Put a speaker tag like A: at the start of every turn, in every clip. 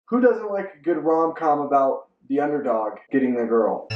A: Who doesn't like a good rom-com about the underdog getting the girl?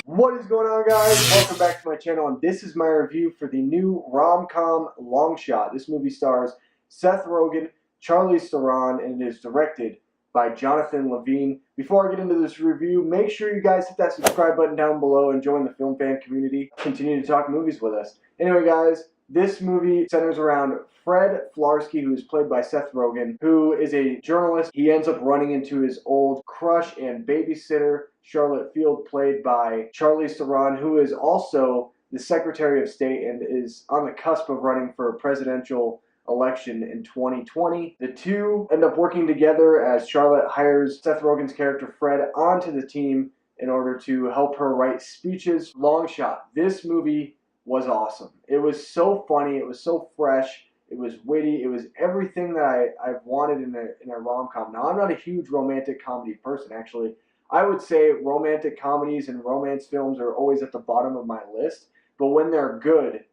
A: What is going on, guys? Welcome back to my channel, and this is my review for the new rom-com Long Shot. This movie stars Seth Rogen, Charlize Theron, and it is directed by Jonathan Levine. Before I get into this review, make sure you guys hit that subscribe button down below and join the film fan community. Continue to talk movies with us. Anyway, guys, this movie centers around Fred Flarsky, who is played by Seth Rogen, who is a journalist. He ends up running into his old crush and babysitter, Charlotte Field, played by Charlize Theron, who is also the Secretary of State and is on the cusp of running for a presidential election in 2020. The two end up working together as Charlotte hires Seth Rogen's character Fred onto the team in order to help her write speeches. Long Shot. This movie was awesome. It was so funny. It was so fresh. It was witty. It was everything that I've wanted in a rom-com. Now, I'm not a huge romantic comedy person, actually. I would say romantic comedies and romance films are always at the bottom of my list, but when they're good,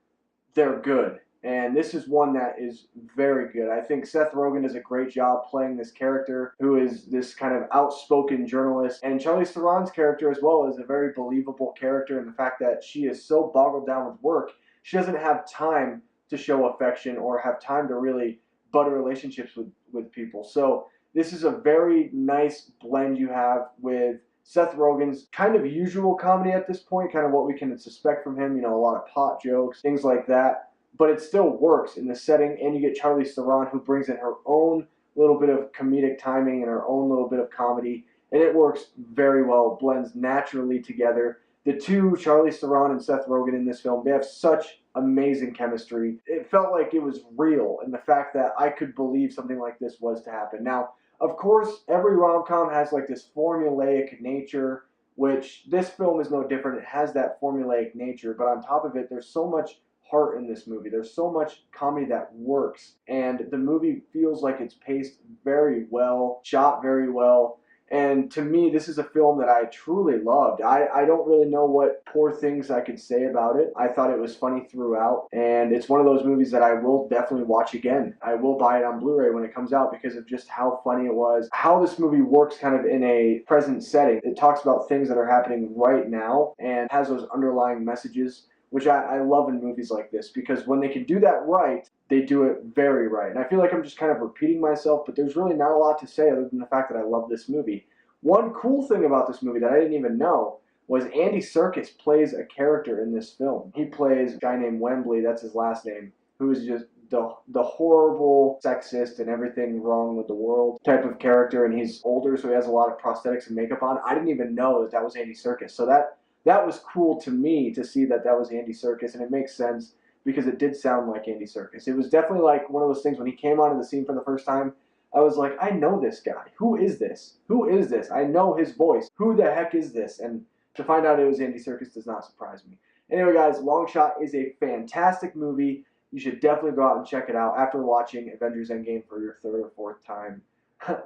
A: they're good. And this is one that is very good. I think Seth Rogen does a great job playing this character, who is this kind of outspoken journalist. And Charlize Theron's character as well is a very believable character in the fact that she is so boggled down with work, she doesn't have time to show affection or have time to really butter relationships with people. So this is a very nice blend you have with Seth Rogen's kind of usual comedy at this point, kind of what we can suspect from him, you know, a lot of pot jokes, things like that. But it still works in the setting, and you get Charlize Theron, who brings in her own little bit of comedic timing and her own little bit of comedy, and it works very well, blends naturally together. The two, Charlize Theron and Seth Rogen in this film, they have such amazing chemistry. It felt like it was real in the fact that I could believe something like this was to happen. Now, of course, every rom-com has like this formulaic nature, which this film is no different. It has that formulaic nature, but on top of it, there's so much heart in this movie. There's so much comedy that works, and the movie feels like it's paced very well, shot very well, and to me, this is a film that I truly loved. I don't really know what poor things I could say about it. I thought it was funny throughout, and it's one of those movies that I will definitely watch again. I will buy it on Blu-ray when it comes out because of just how funny it was, how this movie works kind of in a present setting. It talks about things that are happening right now and has those underlying messages, which I love in movies like this, because when they can do that right, they do it very right. And I feel like I'm just kind of repeating myself, but there's really not a lot to say other than the fact that I love this movie. One cool thing about this movie that I didn't even know was Andy Serkis plays a character in this film. He plays a guy named Wembley, that's his last name, who is just the horrible sexist and everything wrong with the world type of character, and he's older, so he has a lot of prosthetics and makeup on. I didn't even know that that was Andy Serkis, so that was cool to me to see that that was Andy Serkis, and it makes sense because it did sound like Andy Serkis. It was definitely like one of those things when he came onto the scene for the first time, I was like, I know this guy. Who is this? Who is this? I know his voice. Who the heck is this? And to find out it was Andy Serkis does not surprise me. Anyway, guys, Long Shot is a fantastic movie. You should definitely go out and check it out after watching Avengers Endgame for your third or fourth time.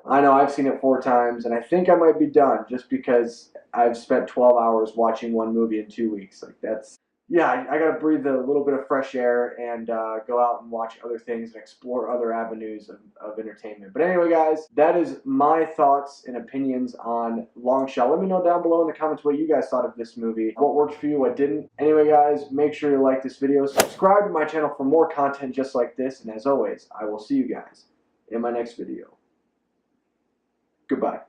A: I know I've seen it 4 times, and I think I might be done just because I've spent 12 hours watching one movie in 2 weeks. Like, that's, yeah, I gotta breathe a little bit of fresh air and go out and watch other things and explore other avenues of entertainment. But anyway, guys, that is my thoughts and opinions on Long Shot. Let me know down below in the comments what you guys thought of this movie, what worked for you, what didn't. Anyway, guys, make sure you like this video, subscribe to my channel for more content just like this, and as always, I will see you guys in my next video. Goodbye.